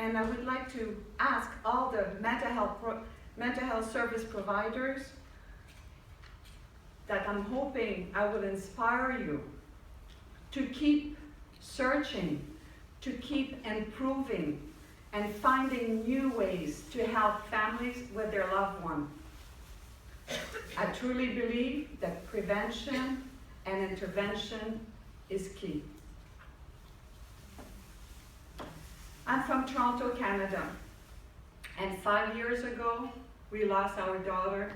And I would like to ask all the mental health service providers that I'm hoping I will inspire you to keep searching, to keep improving, and finding new ways to help families with their loved one. I truly believe that prevention and intervention is key. I'm from Toronto, Canada, and 5 years ago, we lost our daughter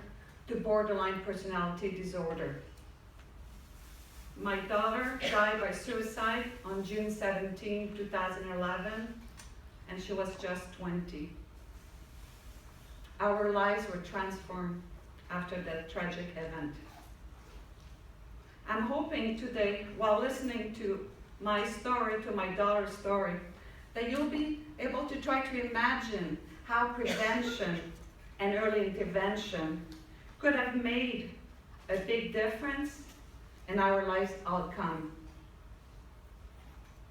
to borderline personality disorder. My daughter died by suicide on June 17, 2011, and she was just 20. Our lives were transformed after that tragic event. I'm hoping today, while listening to my story, to my daughter's story, that you'll be able to try to imagine how prevention and early intervention could have made a big difference in our life's outcome.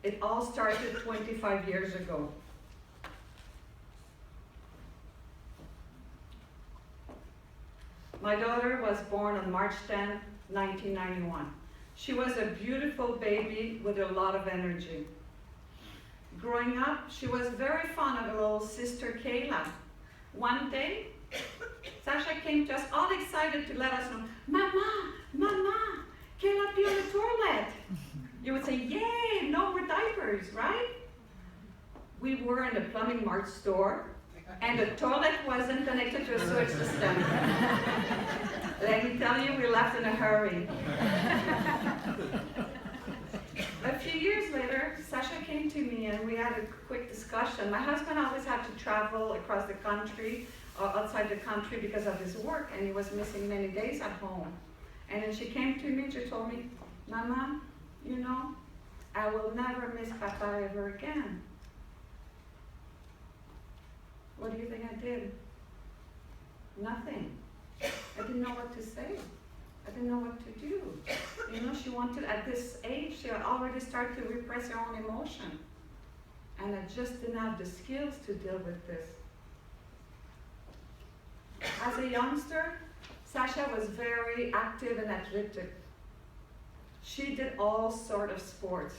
It all started 25 years ago. My daughter was born on March 10, 1991. She was a beautiful baby with a lot of energy. Growing up, she was very fond of her little sister Kayla. One day, Sasha came to us all excited to let us know, Mama, Mama, Kayla be on the toilet. You would say, yay, no more diapers, right? We were in the Plumbing Mart store, and the toilet wasn't connected to a sewage system. Let me tell you, we left in a hurry. A few years later, Sasha came to me and we had a quick discussion. My husband always had to travel across the country, outside the country because of his work, and he was missing many days at home. And then she came to me and she told me, Mama, you know, I will never miss Papa ever again. What do you think I did? Nothing. I didn't know what to say. I didn't know what to do. You know, she wanted, at this age, she already started to repress her own emotion. And I just didn't have the skills to deal with this. As a youngster, Sasha was very active and athletic. She did all sorts of sports.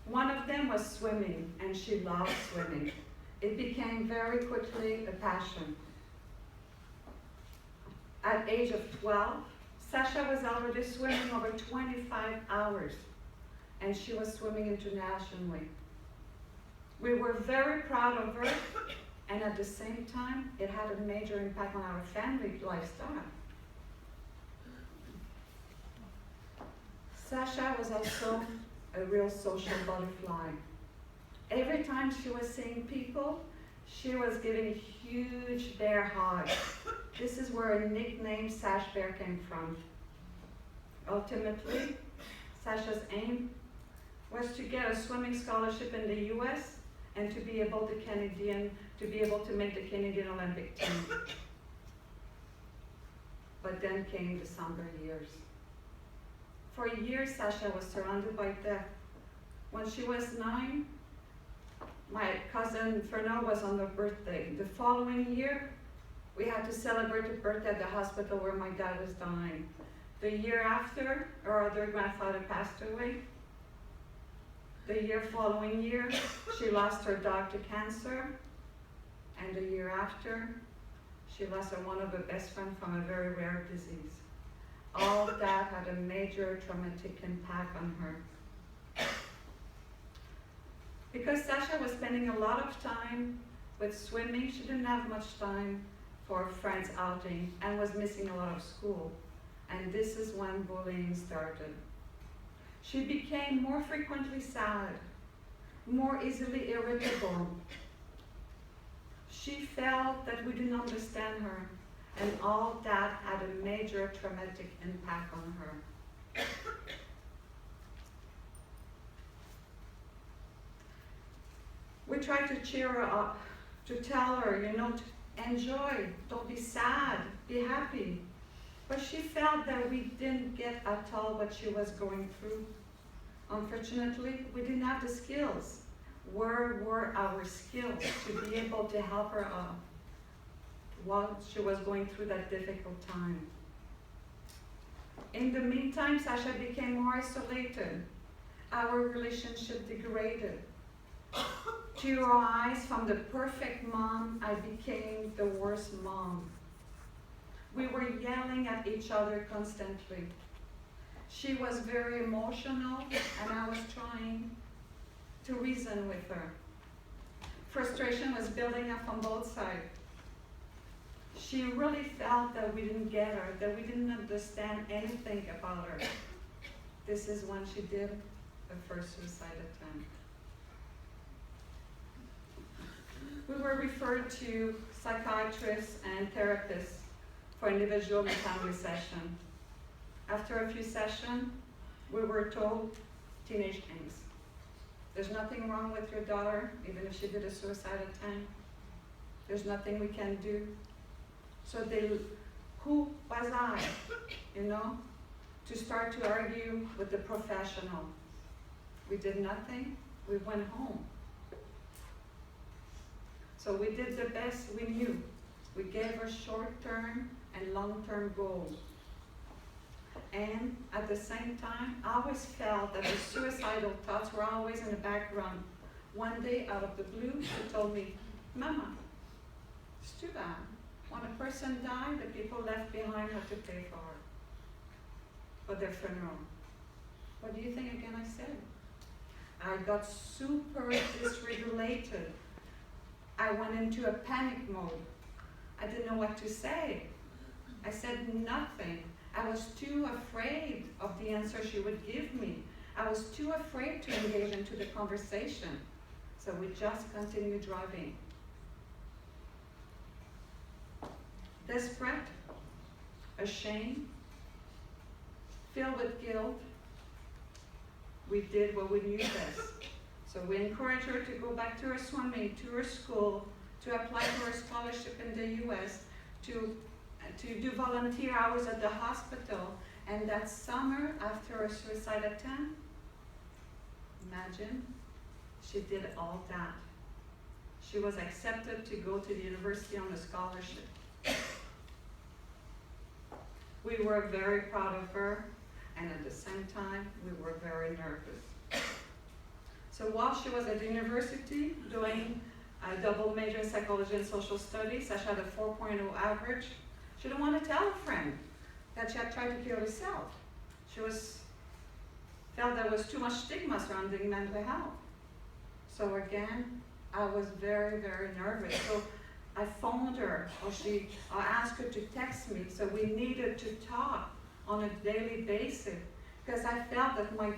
One of them was swimming, and she loved swimming. It became very quickly a passion. At age of 12, Sasha was already swimming over 25 hours, and she was swimming internationally. We were very proud of her, and at the same time, it had a major impact on our family lifestyle. Sasha was also a real social butterfly. Every time she was seeing people, she was giving huge bear hugs. This is where a nickname Sash Bear came from. Ultimately, Sasha's aim was to get a swimming scholarship in the US and to be able to make the Canadian Olympic team. But then came the somber years. For years, Sasha was surrounded by death. When she was 9, my cousin Fernand was on her birthday. The following year, we had to celebrate her birthday at the hospital where my dad was dying. The year after, her other grandfather passed away. The year following year, she lost her dog to cancer. And the year after, she lost one of her best friends from a very rare disease. All that had a major traumatic impact on her. Because Sasha was spending a lot of time with swimming, she didn't have much time for friends outing and was missing a lot of school. And this is when bullying started. She became more frequently sad, more easily irritable. She felt that we didn't understand her, and all that had a major traumatic impact on her. We tried to cheer her up, to tell her, you know, to enjoy, don't be sad, be happy. But she felt that we didn't get at all what she was going through. Unfortunately, we didn't have the skills. Where were our skills to be able to help her out while she was going through that difficult time? In the meantime, Sasha became more isolated. Our relationship degraded. To her eyes, from the perfect mom, I became the worst mom. We were yelling at each other constantly. She was very emotional, and I was trying to reason with her. Frustration was building up on both sides. She really felt that we didn't get her, that we didn't understand anything about her. This is when she did the first suicide attempt. We were referred to psychiatrists and therapists for individual and family session. After a few sessions, we were told teenage angst. There's nothing wrong with your daughter, even if she did a suicide attempt. There's nothing we can do. So who was I, to start to argue with the professional? We did nothing, we went home. So we did the best we knew. We gave her short-term and long-term goals. And at the same time, I always felt that the suicidal thoughts were always in the background. One day, out of the blue, she told me, "Mama, it's too bad. When a person died, the people left behind had to pay for their funeral." What do you think again I said? I got super dysregulated. I went into a panic mode. I didn't know what to say. I said nothing. I was too afraid of the answer she would give me. I was too afraid to engage into the conversation. So we just continued driving. Desperate, ashamed, filled with guilt, we did what we knew best. So we encouraged her to go back to her swimming, to her school, to apply for a scholarship in the US, to do volunteer hours at the hospital. And that summer, after her suicide attempt, imagine, she did all that. She was accepted to go to the university on a scholarship. We were very proud of her, and at the same time, we were very nervous. So while she was at the university doing a double major in psychology and social studies, Sasha had a 4.0 average. She didn't want to tell a friend that she had tried to kill herself. She felt there was too much stigma surrounding mental health. So again, I was very, very nervous. So I phoned her, I asked her to text me. So we needed to talk on a daily basis because I felt that my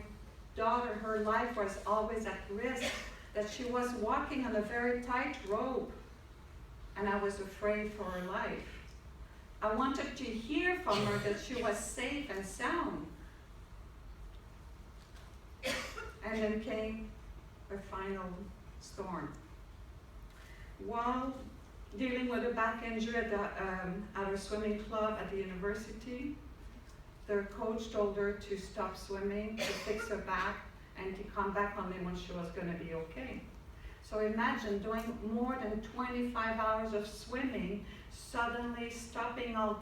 daughter, her life was always at risk, that she was walking on a very tight rope, and I was afraid for her life. I wanted to hear from her that she was safe and sound. And then came a final storm. While dealing with a back injury at her swimming club at the university, their coach told her to stop swimming, to fix her back, and to come back only when she was going to be okay. So imagine doing more than 25 hours of swimming, suddenly stopping all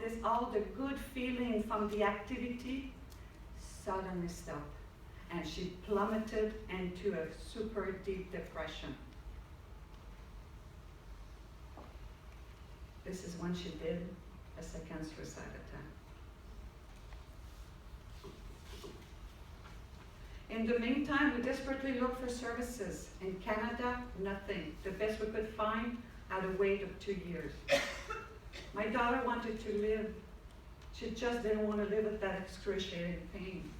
the good feeling from the activity, suddenly stopped. And she plummeted into a super deep depression. This is when she did a second suicide attempt. In the meantime, we desperately looked for services. In Canada, nothing. The best we could find had a wait of 2 years. My daughter wanted to live. She just didn't want to live with that excruciating pain.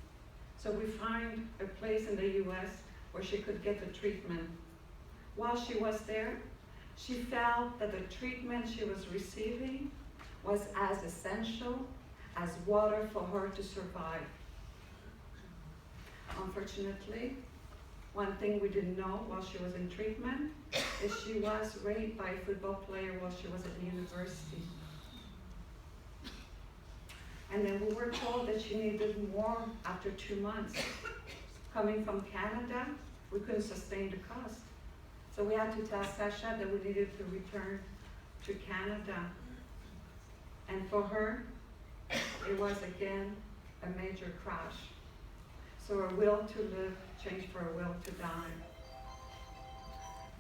So we found a place in the US where she could get the treatment. While she was there, she felt that the treatment she was receiving was as essential as water for her to survive. Unfortunately, one thing we didn't know while she was in treatment is she was raped by a football player while she was at the university. And then we were told that she needed more after 2 months. Coming from Canada, we couldn't sustain the cost. So we had to tell Sasha that we needed to return to Canada. And for her, it was again a major crash. So her will to live changed for her will to die.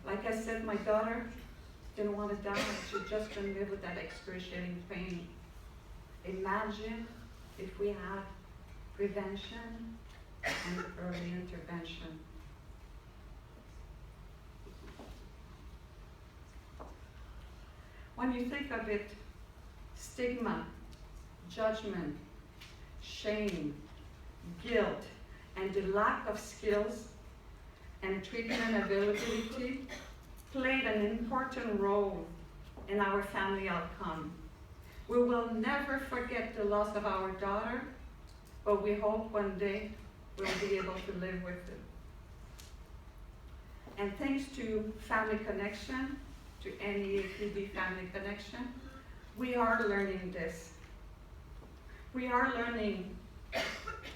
Like I said, my daughter didn't want to die. She just couldn't live with that excruciating pain. Imagine if we had prevention and early intervention. When you think of it, stigma, judgment, shame, guilt, and the lack of skills and treatment availability played an important role in our family outcome. We will never forget the loss of our daughter, but we hope one day we'll be able to live with it. And thanks to Family Connection, to NEAPD Family Connection, we are learning this. We are learning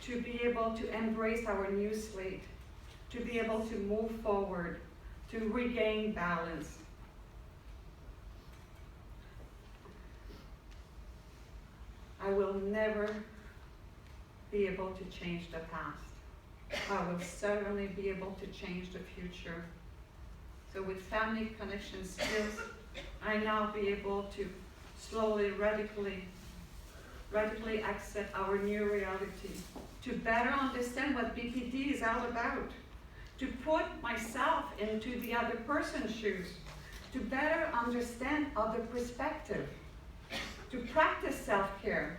to be able to embrace our new slate, to be able to move forward, to regain balance. I will never be able to change the past. I will certainly be able to change the future. So with Family Connection skills, I now be able to slowly, radically accept our new reality, to better understand what BPD is all about, to put myself into the other person's shoes, to better understand other perspective, to practice self-care,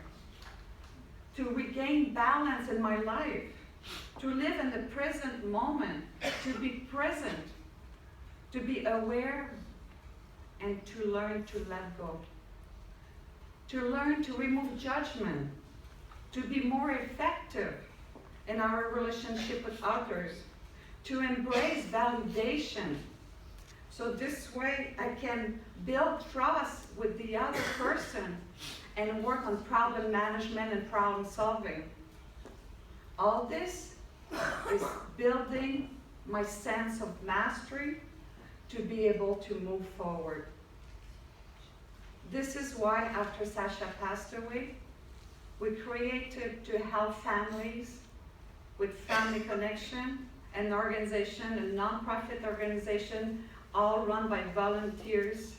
to regain balance in my life, to live in the present moment, to be present, to be aware, and to learn to let go. To learn to remove judgment, to be more effective in our relationship with others, to embrace validation. So this way I can build trust with the other person and work on problem management and problem solving. All this is building my sense of mastery to be able to move forward. This is why after Sasha passed away, we created to help families with Family Connection, an organization, a nonprofit organization, all run by volunteers,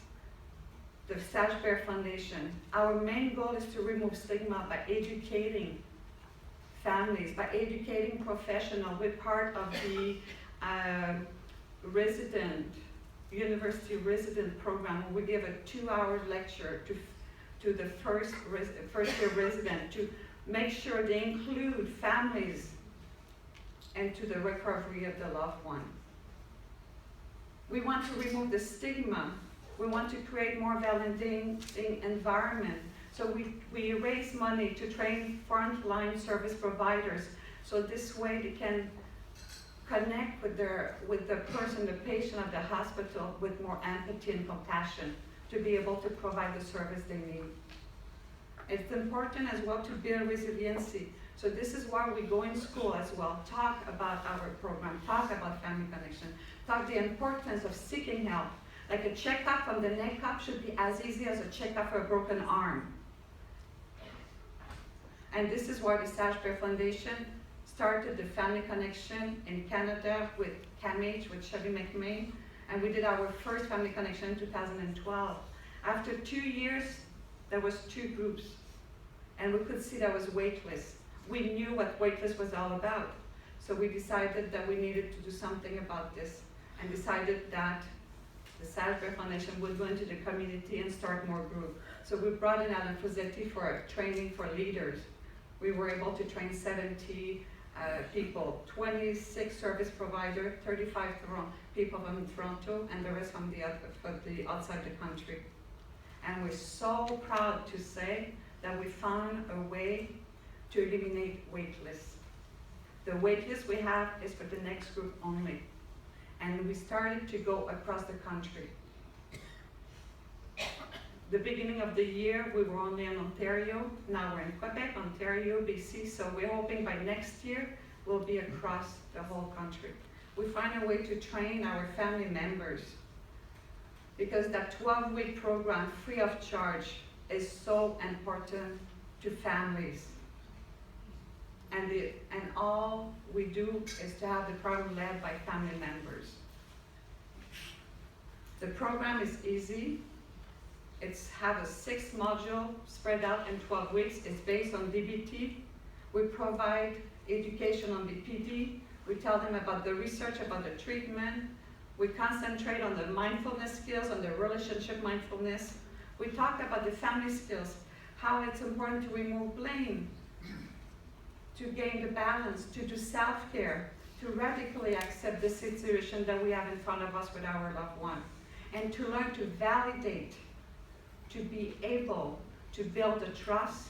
the Sashbear Foundation. Our main goal is to remove stigma by educating families, by educating professionals. We're part of the university resident program, where we give a 2-hour lecture to the first year resident to make sure they include families into the recovery of the loved one. We want to remove the stigma. We want to create more validating environment. So we raise money to train frontline service providers, so this way they can connect with the person, the patient of the hospital, with more empathy and compassion to be able to provide the service they need. It's important as well to build resiliency. So this is why we go in school as well, talk about our program, talk about Family Connection, talk the importance of seeking help. Like a checkup from the neck up should be as easy as a checkup for a broken arm. And this is why the Sashbear Foundation started the Family Connection in Canada with CAMH, with Chevy McMain, and we did our first Family Connection in 2012. After 2 years, there was 2 groups, and we could see there was waitlist. We knew what waitlist was all about, so we decided that we needed to do something about this, and decided that the Sashbear Foundation would go into the community and start more groups. So we brought in Alan Fuzzetti for training for leaders. We were able to train 70 people, 26 service providers, 35 people from Toronto, and the rest from the outside the country. And we're so proud to say that we found a way to eliminate waitlists. The waitlist we have is for the next group only. And we started to go across the country. The beginning of the year, we were only in Ontario. Now we're in Quebec, Ontario, BC. So we're hoping by next year, we'll be across the whole country. we find a way to train our family members, because that 12-week program, free of charge, is so important to families. And all we do is to have the program led by family members. The program is easy. It's have a 6 module spread out in 12 weeks. It's based on DBT. We provide education on BPD. We tell them about the research, about the treatment. We concentrate on the mindfulness skills, on the relationship mindfulness. We talk about the family skills, how it's important to remove blame, to gain the balance, to do self-care, to radically accept the situation that we have in front of us with our loved one, and to learn to validate, to be able to build the trust,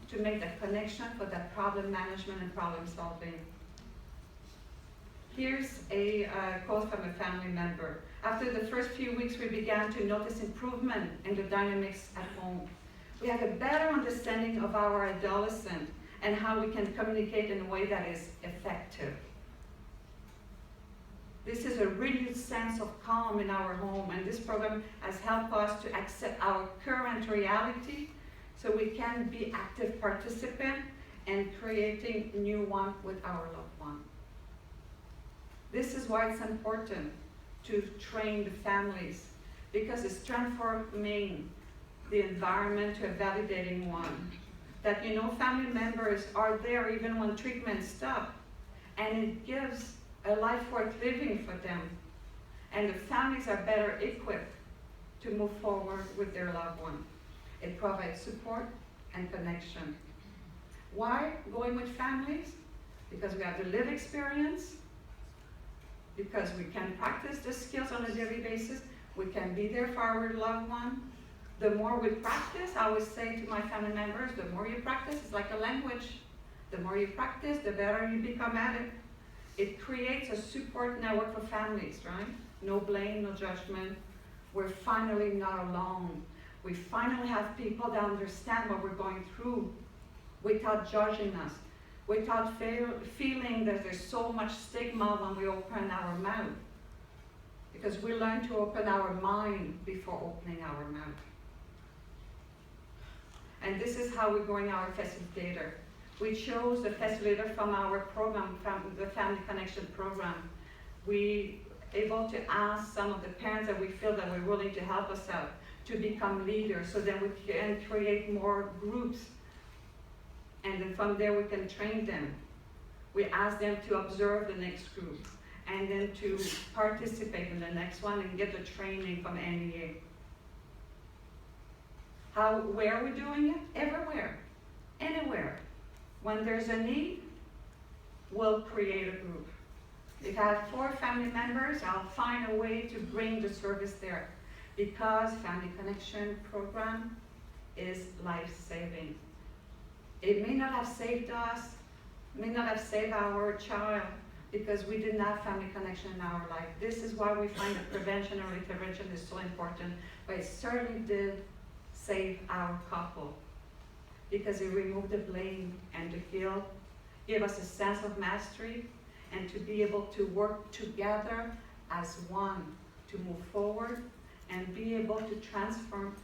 to make that connection for that problem management and problem solving. Here's a quote from a family member. After the first few weeks, we began to notice improvement in the dynamics at home. We have a better understanding of our adolescent and how we can communicate in a way that is effective. This is a renewed sense of calm in our home, and this program has helped us to accept our current reality so we can be active participants and creating a new one with our loved one. This is why it's important to train the families, because it's transforming the environment to a validating one. That family members are there even when treatment stops, and it gives a life worth living for them. And the families are better equipped to move forward with their loved one. It provides support and connection. Why going with families? Because we have the lived experience, because we can practice the skills on a daily basis, we can be there for our loved one. The more we practice, I always say to my family members, the more you practice, it's like a language. The more you practice, the better you become at it. It creates a support network for families, right? No blame, no judgment. We're finally not alone. We finally have people that understand what we're going through without judging us, without feeling that there's so much stigma when we open our mouth. Because we learn to open our mind before opening our mouth. And this is how we're growing our facilitator. We chose the facilitator from our program, from the Family Connection program. We able to ask some of the parents that we feel that we're willing to help us out to become leaders, so that we can create more groups. And then from there we can train them. We ask them to observe the next group, and then to participate in the next one and get the training from NEA. Where are we doing it? Everywhere, anywhere. When there's a need, we'll create a group. If I have 4 family members, I'll find a way to bring the service there, because Family Connection program is life-saving. It may not have saved us, may not have saved our child, because we didn't have family connection in our life. This is why we find that prevention or intervention is so important, but it certainly did save our couple, because it removed the blame and the guilt, gave us a sense of mastery, and to be able to work together as one to move forward and be able to transform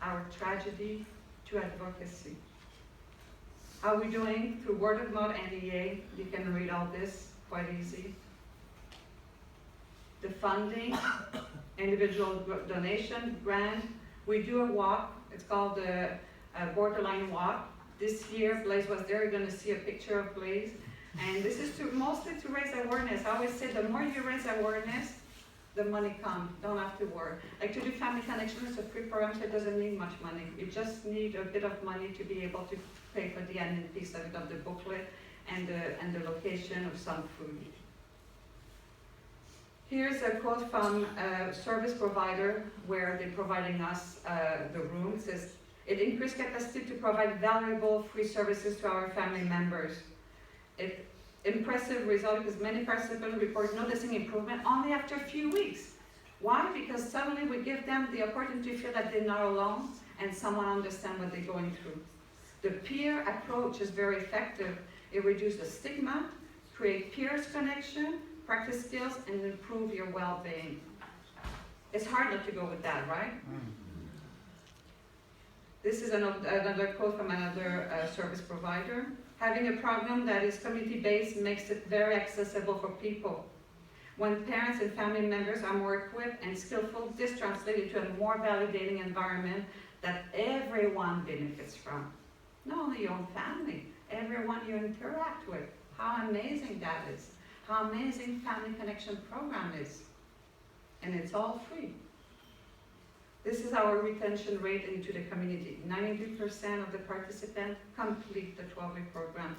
our tragedy to advocacy. How are we doing? Through word of mouth, NEA. You can read all this quite easy. The funding, individual donation, grant. We do a walk. It's called the Borderline Walk. This year, Blaise was there. You're going to see a picture of Blaise. And this is mostly to raise awareness. I always say the more you raise awareness, the money comes. Don't have to worry. Like, to do Family Connection is a free program, so it doesn't need much money. You just need a bit of money to be able to pay for the admin piece of it, of the booklet and the location of some food. Here's a quote from a service provider where they're providing us the room. It says, "It increased capacity to provide valuable free services to our family members. Impressive result, because many participants report noticing improvement only after a few weeks." Why? Because suddenly we give them the opportunity to feel that they're not alone and someone understands what they're going through. The peer approach is very effective. It reduces the stigma, create peers connection, practice skills, and improve your well-being. It's hard not to go with that, right? This is another quote from another service provider. Having a program that is community-based makes it very accessible for people. When parents and family members are more equipped and skillful, this translates into a more validating environment that everyone benefits from. Not only your own family, everyone you interact with. How amazing that is. How amazing Family Connection program is. And it's all free. This is our retention rate into the community. 92% of the participants complete the 12-week program.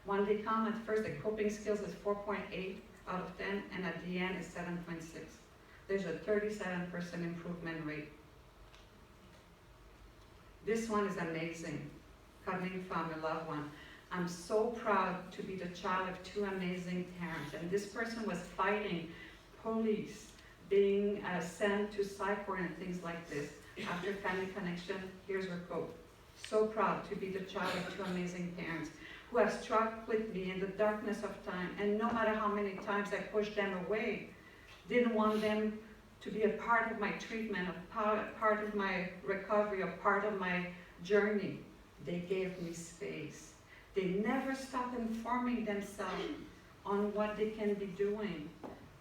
When they come at first, the coping skills is 4.8 out of 10, and at the end is 7.6. There's a 37% improvement rate. This one is amazing, coming from a loved one. I'm so proud to be the child of two amazing parents, and this person was fighting police, being sent to psych ward and things like this. After Family Connection, here's her quote. So proud to be the child of two amazing parents who have struck with me in the darkness of time, and no matter how many times I pushed them away, didn't want them to be a part of my treatment, a part of my recovery, a part of my journey. They gave me space. They never stopped informing themselves on what they can be doing.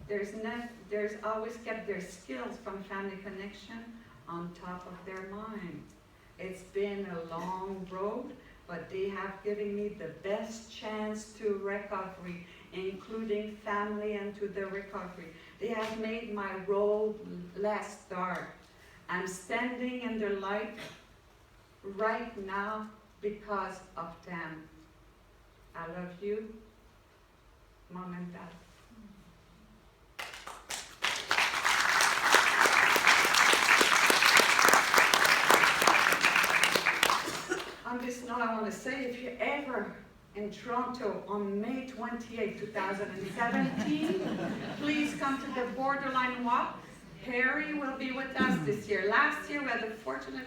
There's always kept their skills from Family Connection on top of their mind. It's been a long road, but they have given me the best chance to recovery, including family and to the recovery. They have made my road less dark. I'm standing in the light right now because of them. I love you, Mom and Dad. On this note, I want to say, if you're ever in Toronto on May 28, 2017, please come to the Borderline Walk. Harry will be with us this year. Last year, we had the fortunate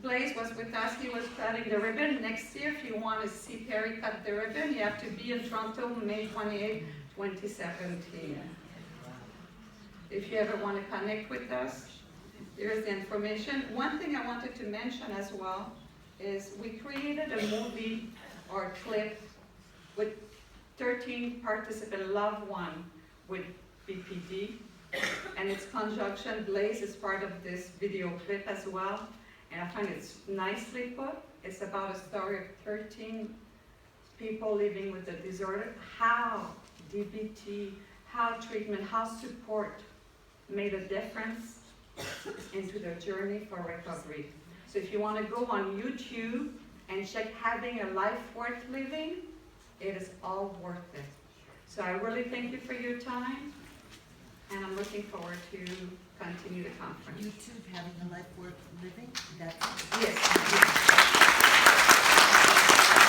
Blaze was with us. He was cutting the ribbon. Next year, if you want to see Perry cut the ribbon, you have to be in Toronto May 28, 2017. If you ever want to connect with us, here's the information. One thing I wanted to mention as well is we created a movie or clip with 13 participant loved one with BPD, and its conjunction Blaze is part of this video clip as well, and I find it's nicely put. It's about a story of 13 people living with the disorder, how DBT, how treatment, how support made a difference into their journey for recovery. So if you want to go on YouTube and check Having a Life Worth Living, it is all worth it. So I really thank you for your time, and I'm looking forward to continue the conference. YouTube, Having a Life Worth Living? That's Yes.